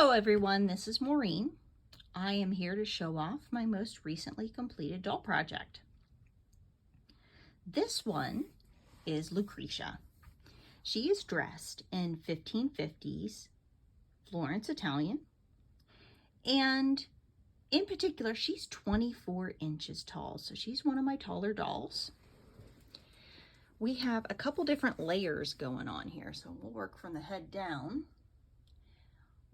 Hello everyone, this is Maureen. I am here to show off my most recently completed doll project. This one is Lucretia. She is dressed in 1550s Florence Italian, and in particular she's 24 inches tall, so she's one of my taller dolls. We have a couple different layers going on here, so we'll work from the head down.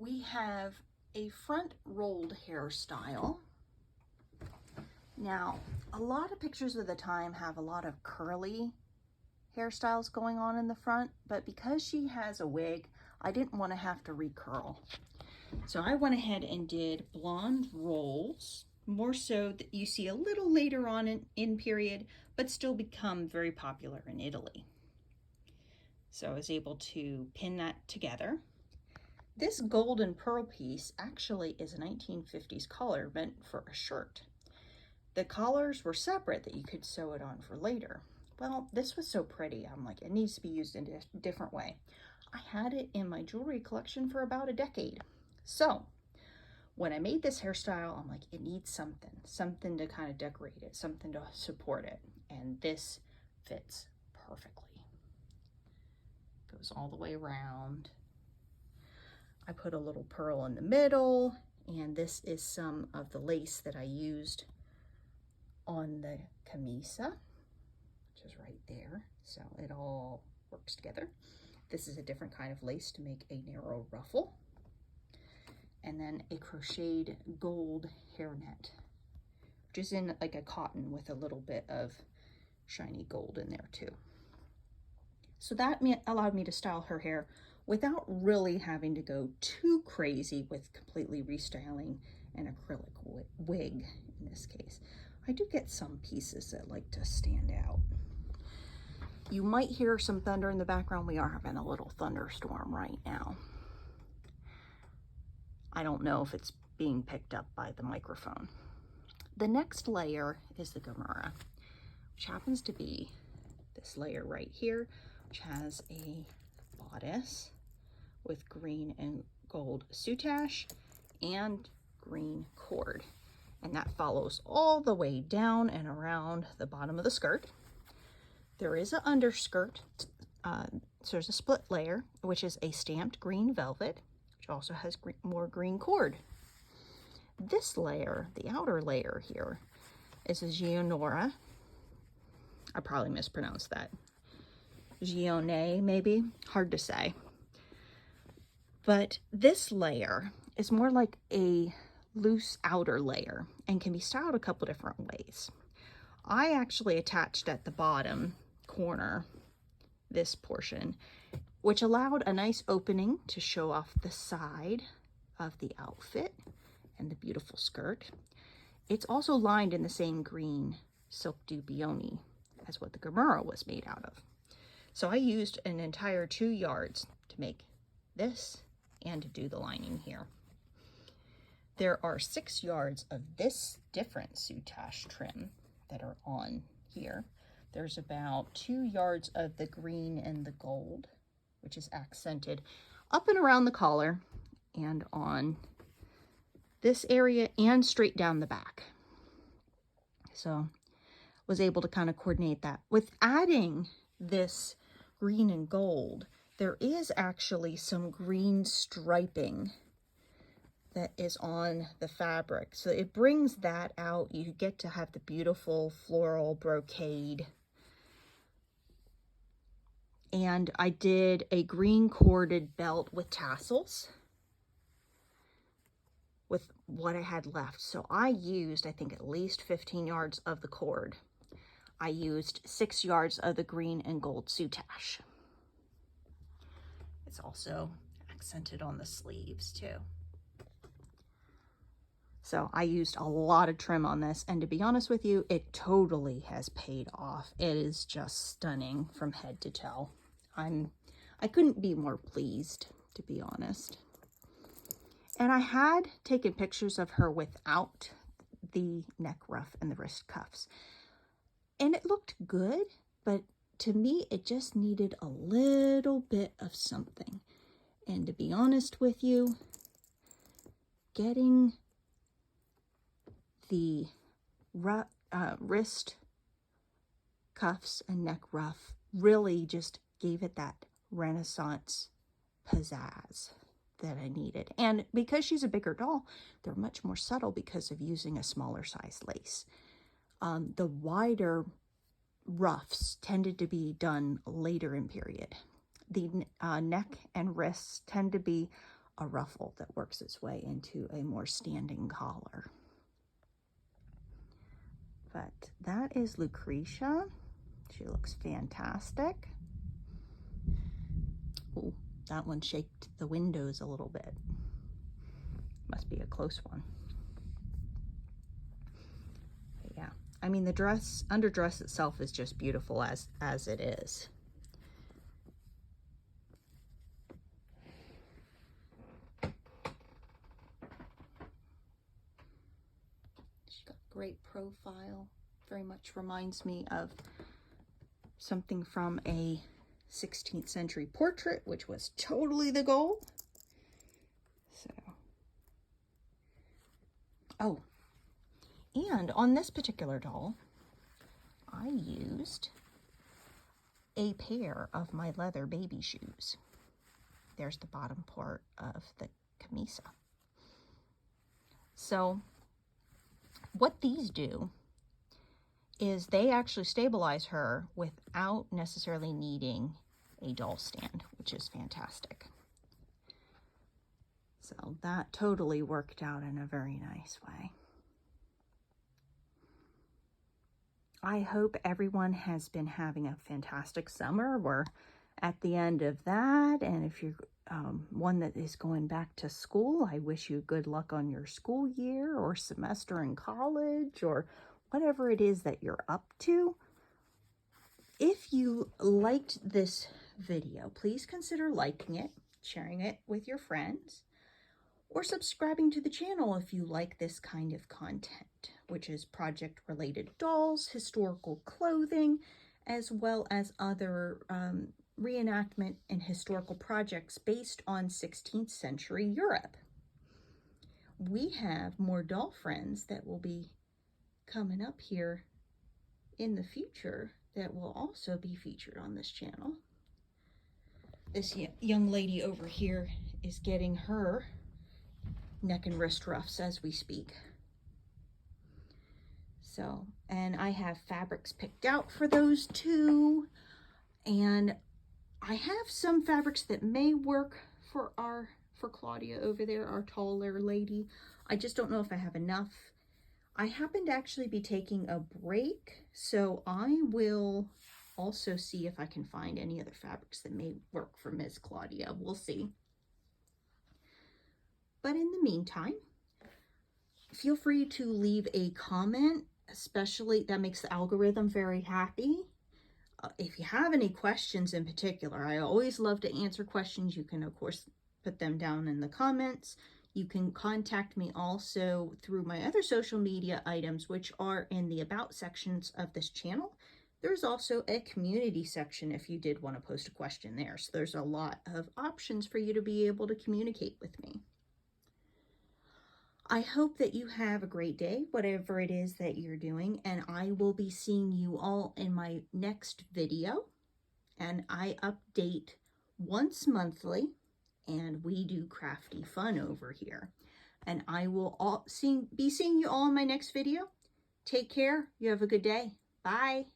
We have a front rolled hairstyle. Now, a lot of pictures of the time have a lot of curly hairstyles going on in the front, but because she has a wig, I didn't want to have to recurl. So I went ahead and did blonde rolls, more so that you see a little later on in period, but still become very popular in Italy. So I was able to pin that together. This gold and pearl piece actually is a 1950s collar meant for a shirt. The collars were separate that you could sew it on for later. Well, this was so pretty, I'm like, it needs to be used in a different way. I had it in my jewelry collection for about a decade. So when I made this hairstyle, I'm like, it needs something to kind of decorate it, something to support it. And this fits perfectly. Goes all the way around. I put a little pearl in the middle, and this is some of the lace that I used on the camisa, which is right there. So it all works together. This is a different kind of lace to make a narrow ruffle. And then a crocheted gold hairnet, which is in like a cotton with a little bit of shiny gold in there too. So that allowed me to style her hair without really having to go too crazy with completely restyling an acrylic wig in this case. I do get some pieces that like to stand out. You might hear some thunder in the background. We are having a little thunderstorm right now. I don't know if it's being picked up by the microphone. The next layer is the gamurra, which happens to be this layer right here, which has a bodice with green and gold soutache and green cord. And that follows all the way down and around the bottom of the skirt. There is an underskirt, so there's a split layer, which is a stamped green velvet, which also has more green cord. This layer, the outer layer here, is a Gionora. I probably mispronounced that. Gione, maybe? Hard to say. But this layer is more like a loose outer layer and can be styled a couple different ways. I actually attached at the bottom corner this portion, which allowed a nice opening to show off the side of the outfit and the beautiful skirt. It's also lined in the same green silk dubioni as what the gamurra was made out of. So I used an entire 2 yards to make this and to do the lining here. There are 6 yards of this different soutache trim that are on here. There's about 2 yards of the green and the gold, which is accented up and around the collar and on this area and straight down the back. So was able to kind of coordinate that. With adding this green and gold, there is actually some green striping that is on the fabric. So it brings that out. You get to have the beautiful floral brocade. And I did a green corded belt with tassels with what I had left. So I used, I think, at least 15 yards of the cord. I used 6 yards of the green and gold soutache. It's also accented on the sleeves too. So I used a lot of trim on this, and to be honest with you, it totally has paid off. It is just stunning from head to toe. I couldn't be more pleased, to be honest. And I had taken pictures of her without the neck ruff and the wrist cuffs, and it looked good, but to me, it just needed a little bit of something. And to be honest with you, getting the wrist cuffs and neck ruff really just gave it that Renaissance pizzazz that I needed. And because she's a bigger doll, they're much more subtle because of using a smaller size lace. The wider ruffs tended to be done later in period. The neck and wrists tend to be a ruffle that works its way into a more standing collar. But that is Lucretia. She looks fantastic. Oh, that one shaked the windows a little bit. Must be a close one. But yeah, I mean, the underdress itself is just beautiful as it is. She's got great profile. Very much reminds me of something from a 16th century portrait, which was totally the goal. So, oh, and on this particular doll, I used a pair of my leather baby shoes. There's the bottom part of the camisa. So what these do is they actually stabilize her without necessarily needing a doll stand, which is fantastic. So that totally worked out in a very nice way. I hope everyone has been having a fantastic summer. We're at the end of that, and if you're one that is going back to school, I wish you good luck on your school year or semester in college or whatever it is that you're up to. If you liked this video, please consider liking it, sharing it with your friends, or subscribing to the channel if you like this kind of content, which is project-related dolls, historical clothing, as well as other reenactment and historical projects based on 16th century Europe. We have more doll friends that will be coming up here in the future that will also be featured on this channel. This young lady over here is getting her neck and wrist ruffs as we speak. So, and I have fabrics picked out for those two, and I have some fabrics that may work for Claudia over there, our taller lady. I just don't know if I have enough. I happen to actually be taking a break, so I will also see if I can find any other fabrics that may work for Ms. Claudia. We'll see. But in the meantime, feel free to leave a comment, especially that makes the algorithm very happy. If you have any questions in particular, I always love to answer questions. You can, of course, put them down in the comments. You can contact me also through my other social media items, which are in the About sections of this channel. There's also a community section if you did want to post a question there. So there's a lot of options for you to be able to communicate with me. I hope that you have a great day, whatever it is that you're doing, and I will be seeing you all in my next video. And I update once monthly, and we do crafty fun over here. And I will be seeing you all in my next video. Take care. You have a good day. Bye.